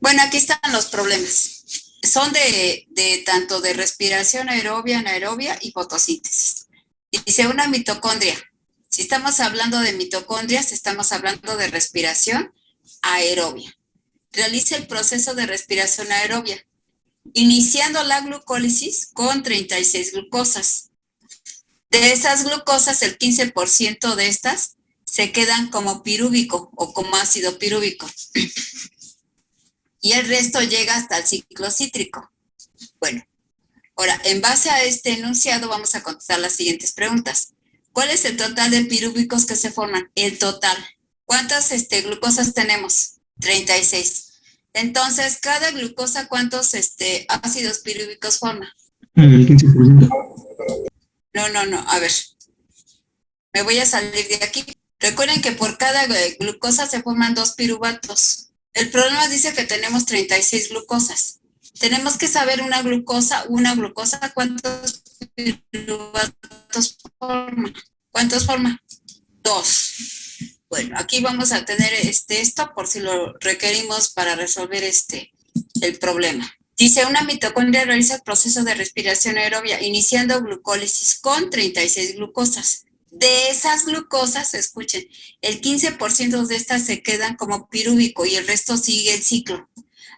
Bueno, aquí están los problemas. Son de tanto de respiración aerobia, anaerobia y fotosíntesis. Dice una mitocondria. Si estamos hablando de mitocondrias, estamos hablando de respiración aerobia. Realiza el proceso de respiración aerobia, iniciando la glucólisis con 36 glucosas. De esas glucosas, el 15% de estas se quedan como pirúvico o como ácido pirúvico. Y el resto llega hasta el ciclo cítrico. Bueno, ahora, en base a este enunciado vamos a contestar las siguientes preguntas. ¿Cuál es el total de pirúvicos que se forman? El total. ¿Cuántas glucosas tenemos? 36. Entonces, cada glucosa, ¿cuántos ácidos pirúvicos forma? El 15%. No, a ver. Me voy a salir de aquí. Recuerden que por cada glucosa se forman 2 piruvatos. El problema dice que tenemos 36 glucosas. Tenemos que saber una glucosa, ¿cuántos piruvatos forma? ¿Cuántos forma? 2. Bueno, aquí vamos a tener esto por si lo requerimos para resolver el problema. Dice, una mitocondria realiza el proceso de respiración aerobia iniciando glucólisis con 36 glucosas. De esas glucosas, escuchen, el 15% de estas se quedan como pirúvico y el resto sigue el ciclo.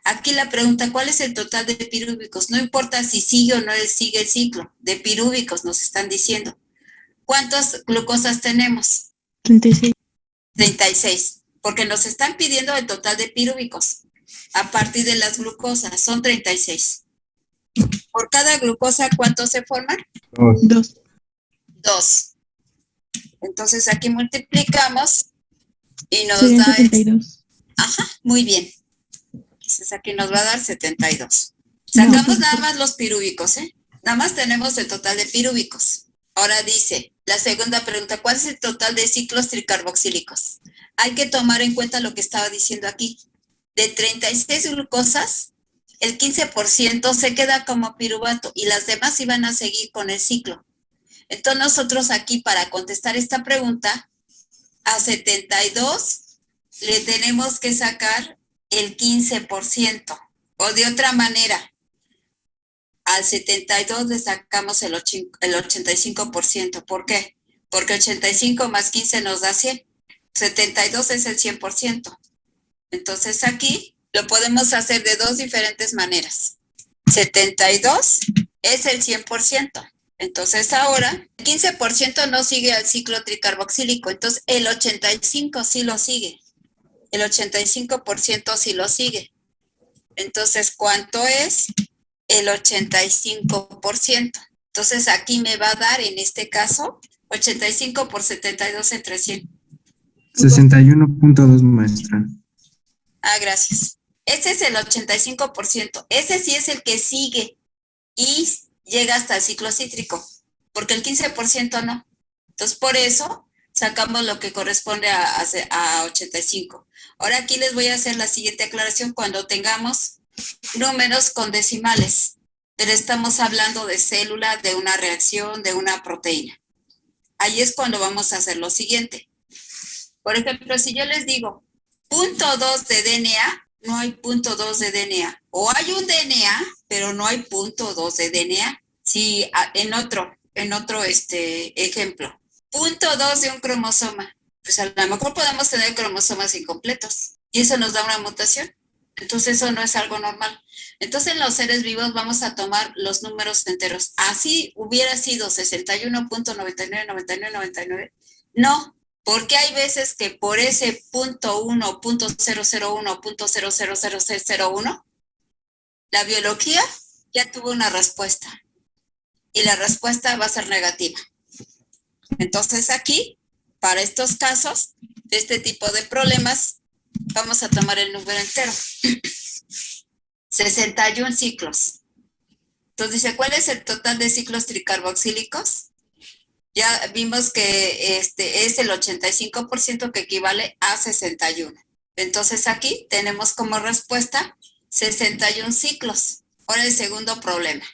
Aquí la pregunta, ¿cuál es el total de pirúvicos? No importa si sigue o no sigue el ciclo, de pirúvicos nos están diciendo. ¿Cuántas glucosas tenemos? 36. 36, porque nos están pidiendo el total de pirúvicos a partir de las glucosas, son 36. Por cada glucosa, ¿cuántos se forman? 2. 2. Entonces aquí multiplicamos y nos Serían da 72. Ajá, muy bien. Entonces aquí nos va a dar 72. Sacamos nada más los pirúvicos, ¿eh? Nada más tenemos el total de pirúvicos. Ahora dice, la segunda pregunta, ¿cuál es el total de ciclos tricarboxílicos? Hay que tomar en cuenta lo que estaba diciendo aquí. De 36 glucosas, el 15% se queda como piruvato y las demás iban a seguir con el ciclo. Entonces nosotros aquí para contestar esta pregunta, a 72 le tenemos que sacar el 15%. O de otra manera, al 72 le sacamos el 85%. ¿Por qué? Porque 85 más 15 nos da 100. 72 es el 100%. Entonces aquí lo podemos hacer de dos diferentes maneras. 72 es el 100%. Entonces ahora, el 15% no sigue al ciclo tricarboxílico, entonces el 85% sí lo sigue. El 85% sí lo sigue. Entonces, ¿cuánto es? El 85%. Entonces aquí me va a dar, en este caso, 85 por 72 entre 100. 61.2, maestra. Ah, gracias. Ese es el 85%. Ese sí es el que sigue y llega hasta el ciclo cítrico, porque el 15% no. Entonces, por eso sacamos lo que corresponde a 85. Ahora aquí les voy a hacer la siguiente aclaración cuando tengamos números con decimales, pero estamos hablando de célula, de una reacción, de una proteína. Ahí es cuando vamos a hacer lo siguiente. Por ejemplo, si yo les digo 0.2 de DNA, no hay 0.2 de DNA. O hay un DNA, pero no hay 0.2 de DNA. Si en otro ejemplo, 0.2 de un cromosoma, pues a lo mejor podemos tener cromosomas incompletos y eso nos da una mutación. Entonces eso no es algo normal. Entonces en los seres vivos vamos a tomar los números enteros. Así hubiera sido 61.999999. No, porque hay veces que por ese .1, .001, .00001, la biología ya tuvo una respuesta y la respuesta va a ser negativa. Entonces aquí, para estos casos, de este tipo de problemas, vamos a tomar el número entero. 61 ciclos. Entonces dice, ¿cuál es el total de ciclos tricarboxílicos? Ya vimos que es el 85% que equivale a 61. Entonces aquí tenemos como respuesta 61 ciclos. Ahora el segundo problema.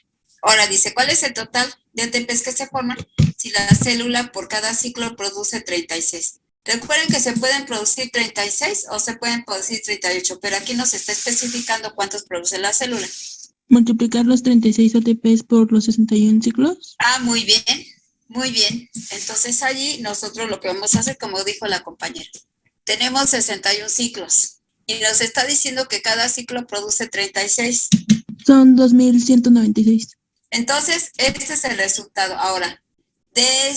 Ahora dice, ¿cuál es el total de ATPs que se forman si la célula por cada ciclo produce 36? Recuerden que se pueden producir 36 o se pueden producir 38, pero aquí nos está especificando cuántos produce la célula. Multiplicar los 36 ATPs por los 61 ciclos. Ah, muy bien, muy bien. Entonces allí nosotros lo que vamos a hacer, como dijo la compañera, tenemos 61 ciclos y nos está diciendo que cada ciclo produce 36. Son 2196. Entonces, este es el resultado. Ahora, de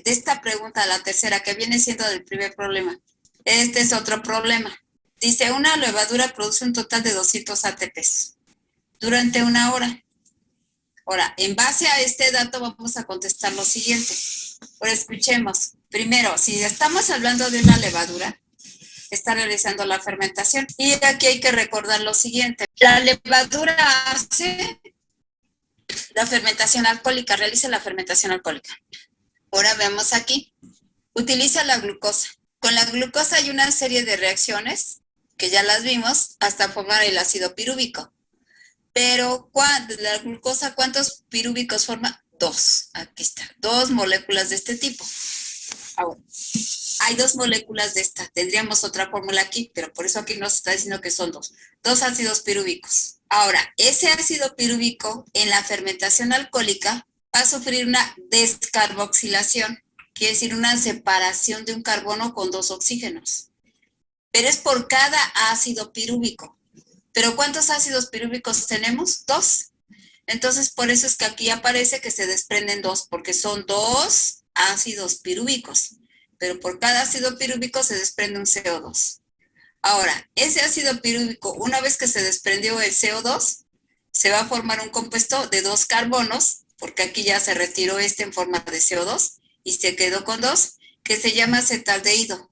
esta pregunta, la tercera, que viene siendo del primer problema, este es otro problema. Dice, una levadura produce un total de 200 ATPs durante una hora. Ahora, en base a este dato vamos a contestar lo siguiente. Ahora escuchemos. Primero, si estamos hablando de una levadura, está realizando la fermentación. Y aquí hay que recordar lo siguiente. La levadura hace la fermentación alcohólica, realiza la fermentación alcohólica. Ahora vemos aquí. Utiliza la glucosa. Con la glucosa hay una serie de reacciones, que ya las vimos, hasta formar el ácido pirúvico. Pero la glucosa, ¿cuántos pirúvicos forma? 2. Aquí está. 2 moléculas de este tipo. Ahora, hay 2 moléculas de esta. Tendríamos otra fórmula aquí, pero por eso aquí nos está diciendo que son 2. 2 ácidos pirúvicos. Ahora, ese ácido pirúvico en la fermentación alcohólica va a sufrir una descarboxilación. Quiere decir una separación de un carbono con 2 oxígenos. Pero es por cada ácido pirúvico. ¿Pero cuántos ácidos pirúvicos tenemos? 2. Entonces, por eso es que aquí aparece que se desprenden 2, porque son 2 ácidos pirúvicos. Pero por cada ácido pirúvico se desprende un CO2. Ahora, ese ácido pirúvico, una vez que se desprendió el CO2, se va a formar un compuesto de 2 carbonos, porque aquí ya se retiró en forma de CO2 y se quedó con 2, que se llama acetaldehído.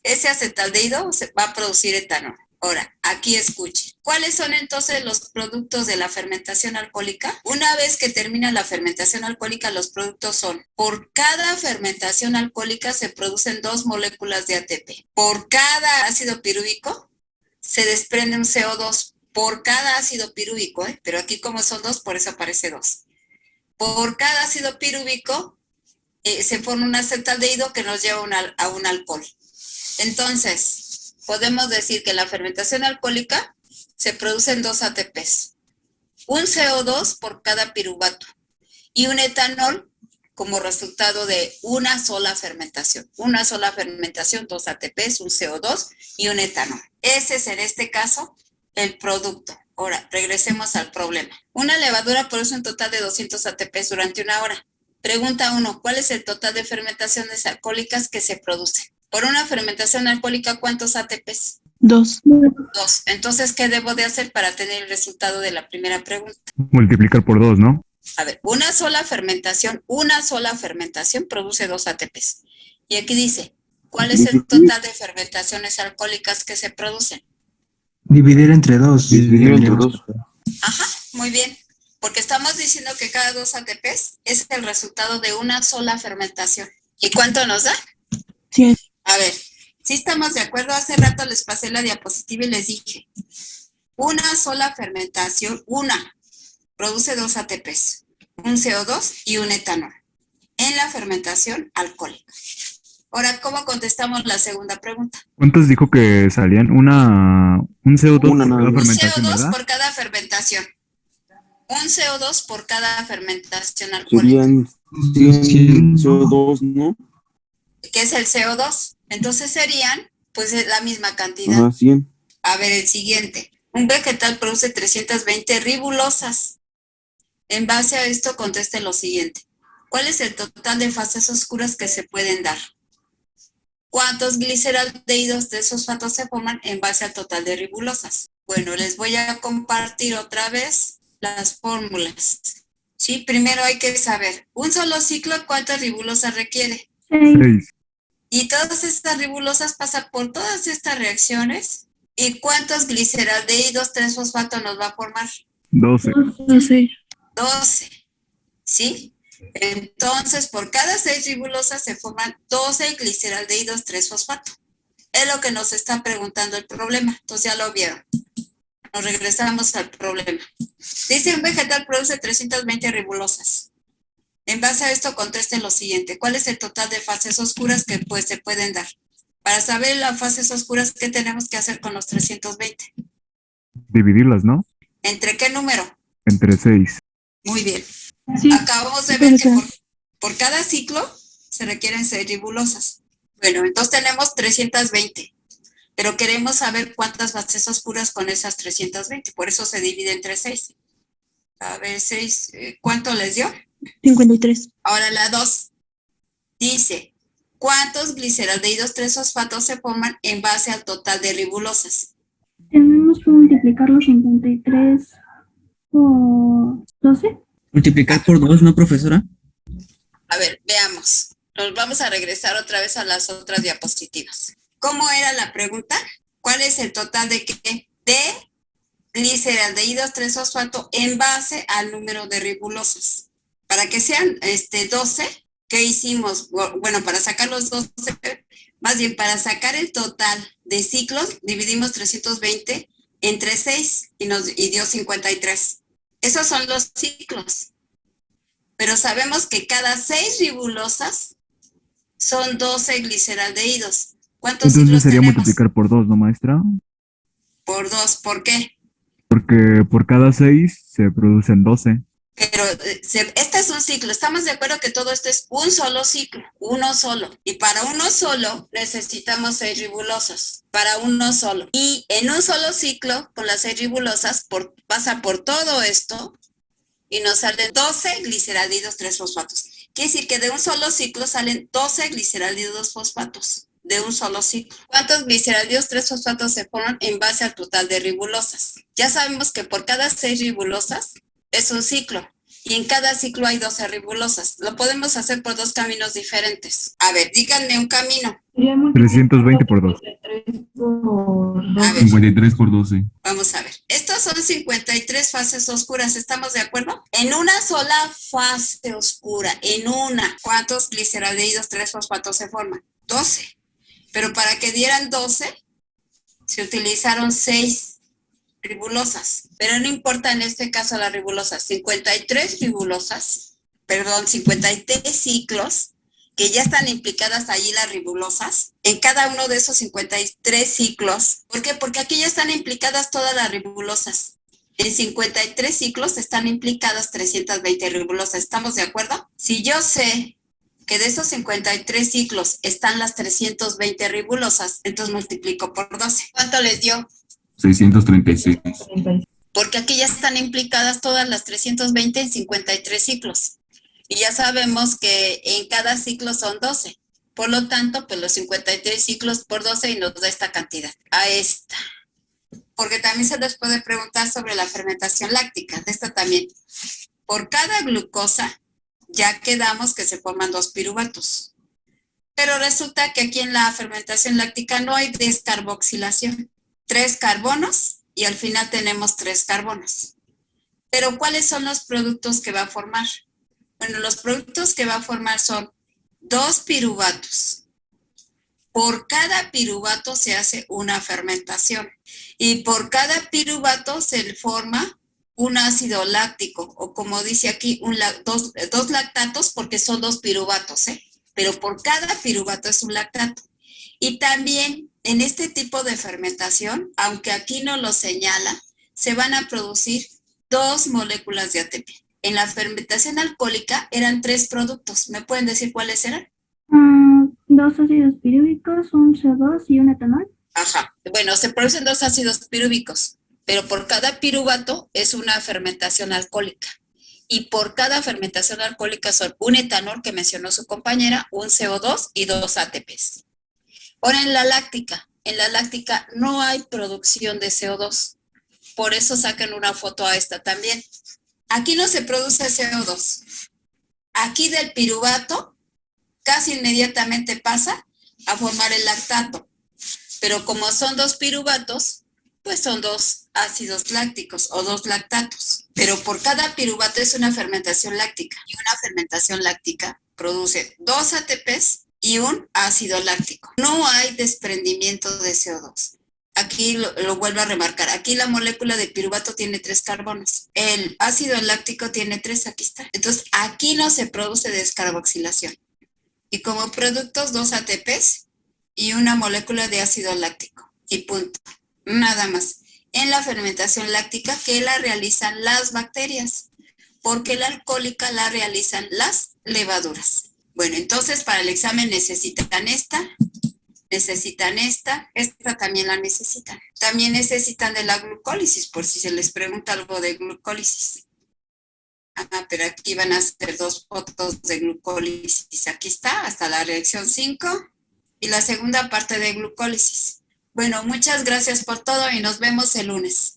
Ese acetaldehído va a producir etanol. Ahora, aquí escuchen. ¿Cuáles son entonces los productos de la fermentación alcohólica? Una vez que termina la fermentación alcohólica, los productos son, por cada fermentación alcohólica se producen 2 moléculas de ATP. Por cada ácido pirúvico se desprende un CO2 por cada ácido pirúvico, pero aquí como son 2, por eso aparece 2. Por cada ácido pirúvico se forma un acetaldehído que nos lleva a un alcohol. Entonces, podemos decir que en la fermentación alcohólica se producen 2 ATPs, un CO2 por cada piruvato y un etanol como resultado de una sola fermentación. Una sola fermentación, 2 ATPs, un CO2 y un etanol. Ese es en este caso el producto. Ahora, regresemos al problema. Una levadura produce un total de 200 ATPs durante una hora. Pregunta 1. ¿Cuál es el total de fermentaciones alcohólicas que se producen? Por una fermentación alcohólica, ¿cuántos ATPs? 2. 2. Entonces, ¿qué debo de hacer para tener el resultado de la primera pregunta? Multiplicar por 2, ¿no? A ver, una sola fermentación produce 2 ATPs. Y aquí dice, ¿cuál es el total de fermentaciones alcohólicas que se producen? Dividir entre 2. Dividir entre 2. Ajá, muy bien. Porque estamos diciendo que cada 2 ATPs es el resultado de una sola fermentación. ¿Y cuánto nos da? 100. A ver, si estamos de acuerdo, hace rato les pasé la diapositiva y les dije, una sola fermentación, produce 2 ATPs, un CO2 y un etanol, en la fermentación alcohólica. Ahora, ¿cómo contestamos la segunda pregunta? ¿Cuántos dijo que salían? Un CO2 Una por nada cada más. fermentación, CO2 ¿verdad? por cada fermentación. Un CO2 por cada fermentación alcohólica. Serían 100 CO2, ¿no? ¿Qué es el CO2? Entonces serían, pues, la misma cantidad. Ajá, 100. A ver, el siguiente. Un vegetal produce 320 ribulosas. En base a esto, conteste lo siguiente. ¿Cuál es el total de fases oscuras que se pueden dar? ¿Cuántos gliceraldehídos de fosfato se forman en base al total de ribulosas? Bueno, les voy a compartir otra vez las fórmulas. Sí, primero hay que saber, un solo ciclo, ¿cuántas ribulosas requiere? 6. Y todas estas ribulosas pasan por todas estas reacciones. ¿Y cuántos gliceraldehídos 3-fosfato nos va a formar? 12. 12. ¿Sí? Entonces, por cada 6 ribulosas se forman 12 gliceraldehídos 3-fosfato. Es lo que nos está preguntando el problema. Entonces ya lo vieron. Nos regresamos al problema. Dice, un vegetal produce 320 ribulosas. En base a esto, contesten lo siguiente. ¿Cuál es el total de fases oscuras que pues se pueden dar? Para saber las fases oscuras, ¿qué tenemos que hacer con los 320? Dividirlas, ¿no? ¿Entre qué número? Entre 6. Muy bien. Sí, Acabamos de ver que profesora. por cada ciclo se requieren ser ribulosas. Bueno, entonces tenemos 320, pero queremos saber cuántas fases oscuras con esas 320, por eso se divide entre 6. A ver, 6, ¿cuánto les dio? 53. Ahora la 2 dice, ¿cuántos gliceraldehídos 3-fosfatos se forman en base al total de ribulosas? Tenemos que multiplicar los 53 por 12. Multiplicar por 2, ¿no, profesora? A ver, veamos. Nos vamos a regresar otra vez a las otras diapositivas. ¿Cómo era la pregunta? ¿Cuál es el total de qué? De gliceraldehídos 3-fosfato en base al número de ribulosas. Para que sean 12, ¿qué hicimos? Bueno, para sacar los 12, más bien para sacar el total de ciclos, dividimos 320 entre 6 y dio 53. Esos son los ciclos. Pero sabemos que cada 6 ribulosas son 12 gliceraldehídos. ¿Cuántos Entonces ciclos sería tenemos? multiplicar por 2, ¿no, maestra? Por 2, ¿por qué? Porque por cada 6 se producen 12. Pero este es un ciclo. Estamos de acuerdo que todo esto es un solo ciclo, uno solo. Y para uno solo necesitamos 6 ribulosas. Para uno solo. Y en un solo ciclo, con las 6 ribulosas, pasa por todo esto y nos salen 12 gliceraldihidos 3-fosfatos. Quiere decir que de un solo ciclo salen 12 gliceraldihidos fosfatos. De un solo ciclo. ¿Cuántos gliceraldihidos 3-fosfatos se forman en base al total de ribulosas? Ya sabemos que por cada 6 ribulosas es un ciclo y en cada ciclo hay 12 ribulosas. Lo podemos hacer por 2 caminos diferentes. A ver, díganme un camino. 320 por 2. A ver, 53 por 12. vamos a ver. Estos son 53 fases oscuras, ¿estamos de acuerdo? En una sola fase oscura, en una, ¿cuántos gliceraldehídos 3-fosfatos se forman? 12. Pero para que dieran 12, se utilizaron 6 ribulosas. Pero no importa en este caso las ribulosas. 53 ciclos, que ya están implicadas allí las ribulosas, en cada uno de esos 53 ciclos. ¿Por qué? Porque aquí ya están implicadas todas las ribulosas. En 53 ciclos están implicadas 320 ribulosas. ¿Estamos de acuerdo? Si yo sé que de esos 53 ciclos están las 320 ribulosas, entonces multiplico por 12. ¿Cuánto les dio? 636. Porque aquí ya están implicadas todas las 320 en 53 ciclos. Y ya sabemos que en cada ciclo son 12. Por lo tanto, pues los 53 ciclos por 12 y nos da esta cantidad. A esta. Porque también se les puede preguntar sobre la fermentación láctica. De esta también. Por cada glucosa, ya quedamos que se forman 2 piruvatos. Pero resulta que aquí en la fermentación láctica no hay descarboxilación. 3 carbonos y al final tenemos 3 carbonos. Pero ¿cuáles son los productos que va a formar? Bueno, los productos que va a formar son 2 piruvatos. Por cada piruvato se hace una fermentación y por cada piruvato se forma un ácido láctico, o como dice aquí, dos lactatos, porque son 2 piruvatos, pero por cada piruvato es un lactato. Y también en este tipo de fermentación, aunque aquí no lo señala, se van a producir 2 moléculas de ATP. En la fermentación alcohólica eran 3 productos. ¿Me pueden decir cuáles eran? 2 ácidos pirúvicos, un CO2 y un etanol. Ajá. Bueno, se producen 2 ácidos pirúvicos, pero por cada piruvato es una fermentación alcohólica. Y por cada fermentación alcohólica son un etanol que mencionó su compañera, un CO2 y 2 ATPs. Ahora en la láctica no hay producción de CO2. Por eso sacan una foto a esta también. Aquí no se produce CO2. Aquí del piruvato casi inmediatamente pasa a formar el lactato. Pero como son 2 piruvatos, pues son 2 ácidos lácticos o 2 lactatos. Pero por cada piruvato es una fermentación láctica. Y una fermentación láctica produce 2 ATPs y un ácido láctico. No hay desprendimiento de CO2. Aquí lo vuelvo a remarcar. Aquí la molécula de piruvato tiene 3 carbonos. El ácido láctico tiene 3, aquí está. Entonces, aquí no se produce descarboxilación. Y como productos, 2 ATPs y una molécula de ácido láctico. Y punto. Nada más. En la fermentación láctica, que la realizan las bacterias, porque la alcohólica la realizan las levaduras. Bueno, entonces para el examen necesitan esta también la necesitan. También necesitan de la glucólisis, por si se les pregunta algo de glucólisis. Pero aquí van a ser 2 fotos de glucólisis. Aquí está, hasta la reacción 5 y la segunda parte de glucólisis. Bueno, muchas gracias por todo y nos vemos el lunes.